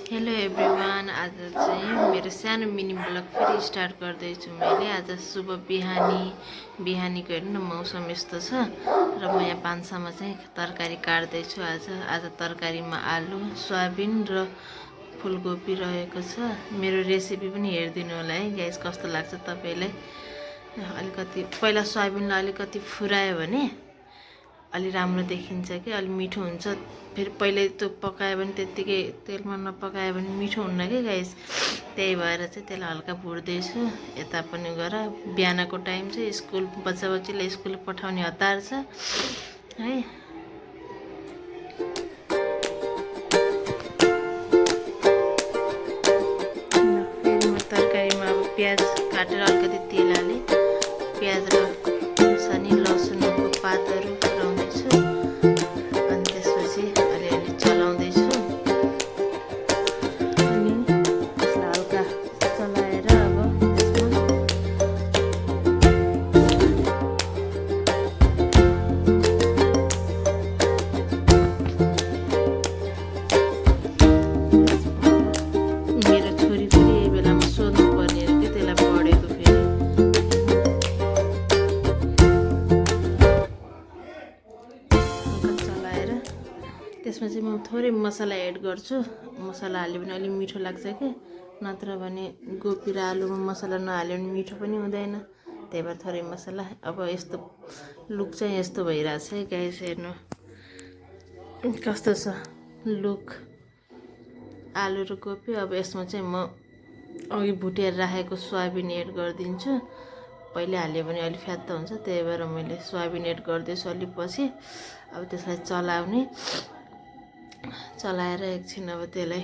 Hello everyone, आज चाहिँ मेरो सानो मिनी ब्लग फेरि स्टार्ट गर्दैछु मैले। आज शुभ बिहानीको हेर्नु न मौसम यस्तो छ र म यहाँ भान्सामा चाहिँ तरकारी काट्दैछु। आज तरकारीमा आलु, सोयाबिन र फुलकोपी रहेको छ। मेरो रेसिपी पनि हेरिदिनु होला है गाइस, कस्तो लाग्छ तपाईँलाई। अलिकति पहिला सोयाबिनलाई अलिकति फुरायो भने अलि राम्रो देखिन्छ कि अलि मिठो हुन्छ। फेरि पहिले त्यो पकायो भने त्यत्तिकै तेलमा नपकायो भने मिठो हुन्न कि गाइस। त्यही भएर चाहिँ त्यसलाई हल्का भुट्दैछु। यता पनि गर बिहानको टाइम चाहिँ स्कुल बच्चालाई स्कुल पठाउने हतार छ है। फेरि म तरकारीमा अब प्याज काटेर अलिकति तेल हालेँ। प्याज र खुर्सानी लसुनको पातहरू पुऱ्याउँदैछु अनि त्यसपछि अलिअलि चलाउँदैछु अनि त्यसलाई हल्का चलाएर अब त्यसमा मेरो छोरी पनि यही बेलामा सोध्नु पर्ने हो कि त्यसलाई पढेको फेरि चलाएर त्यसमा चाहिँ म थोरै मसला एड गर्छु। मसला हाल्यो भने अलिक मिठो लाग्छ कि, नत्र भने गोपी र आलुमा मसला नहाल्यो भने मिठो पनि हुँदैन। त्यही भएर थोरै मसला। अब यस्तो लुक चाहिँ यस्तो भइरहेछ है गाइस, हेर्नु कस्तो छ लुक आलु र गोपी। अब यसमा चाहिँ म अघि भुटेर राखेको सोयाबिन एड गरिदिन्छु। पहिले हाल्यो भने अलिक फ्यात्त हुन्छ, त्यही भएर मैले सोयाबिन एड गर्दैछु अलिक पछि। अब त्यसलाई चलाएर एकछिन अब त्यसलाई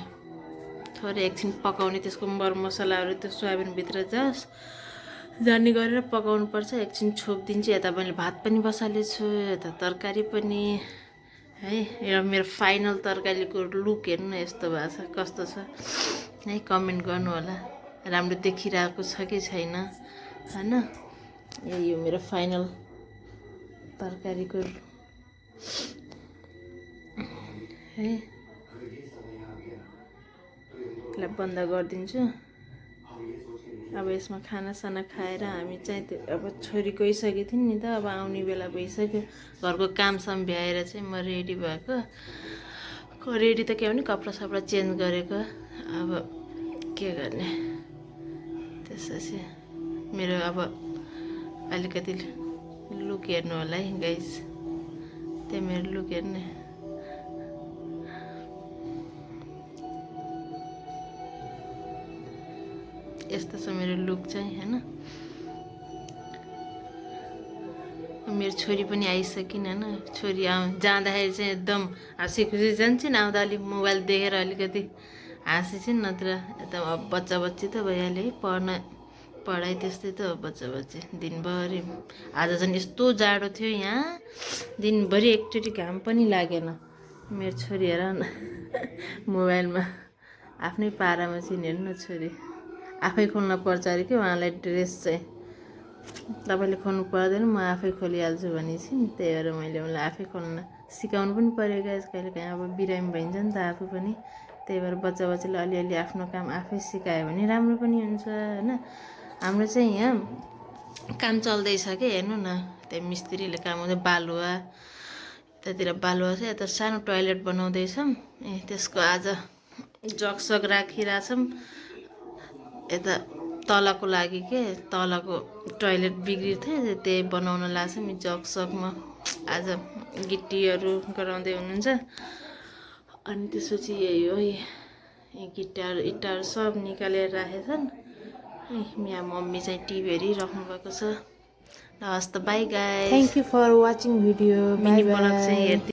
थोरै एकछिन पकाउने, त्यसको मरमसलाहरू त्यो सोयाबिनभित्र जाने गरेर पकाउनु पर्छ। एकछिन छोपिदिन्छु। यता मैले भात पनि बसालेछु, यता तरकारी पनि है। र मेरो फाइनल तरकारीको लुक हेर्नु न यस्तो भएको छ, कस्तो छ है, कमेन्ट गर्नु होला। राम्रो देखिरहेको छ कि छैन होइन। यही हो मेरो फाइनल तरकारीको है। यसलाई बन्द गरिदिन्छु। अब यसमा खानासाना खाएर हामी चाहिँ अब छोरी गइसकेको थिएँ नि त, अब आउने बेला भइसक्यो। घरको कामसाम भ्याएर चाहिँ म रेडी भएको। रेडी त के भने कपडा सपडा चेन्ज गरेको। अब के गर्ने, त्यसपछि मेरो अब अलिकति लुक हेर्नु होला है गाइस। त्यही मेरो लुक हेर्ने यस्तो छ मेरो लुक चाहिँ होइन। मेरो छोरी पनि आइसकिन् होइन। छोरी जाँदाखेरि चाहिँ एकदम हाँसी खुसी जान्छन्, आउँदा अलिक मोबाइल देखेर अलिकति हाँसिन्छन्। नत्र यता अब बच्चा बच्ची त भइहाल्यो है, पढाइ त्यस्तै त हो बच्चा बच्ची। दिनभरि आज झन् यस्तो जाडो थियो यहाँ, दिनभरि एकचोटि घाम पनि लागेन। मेरो छोरी हेर न मोबाइलमा आफ्नै पारामा चाहिँ हेर्नु न, छोरी आफै खोल्न पर्छ अरे कि उहाँलाई ड्रेस चाहिँ। तपाईँले खोल्नु पर्दैन, म आफै खोलिहाल्छु भनेपछि नि, त्यही भएर मैले उनलाई आफै खोल्न सिकाउनु पनि पऱ्यो गाइस। कहिले काहीँ अब बिरामी भइन्छ नि त आफू पनि। त्यही भएर बच्चा बच्चाले अलिअलि आफ्नो काम आफै सिकायो भने राम्रो पनि हुन्छ होइन। हाम्रो चाहिँ यहाँ काम चल्दैछ कि, हेर्नु न त्यहाँ मिस्त्रीले काम गर्दै बालुवा, यतातिर बालुवा छ। यता सानो टोयलेट बनाउँदैछौँ। त्यसको आज जगसग राखिरहेछौँ। यता तलको लागि के, तलको टोयलेट बिग्रिएको थियो, त्यही बनाउन लाग्छौँ। जगसगमा आज गिट्टीहरू गराउँदै हुनुहुन्छ। अनि त्यसपछि यही हो, गिट्टाहरू इट्टाहरू सब निकालेर राखेछन्। यहाँ मम्मी चाहिँ टिभी हेरिराख्नु भएको छ। ल हस् त, bye guys. Thank you for watching video. Mini blog चाहिँ हेर्दै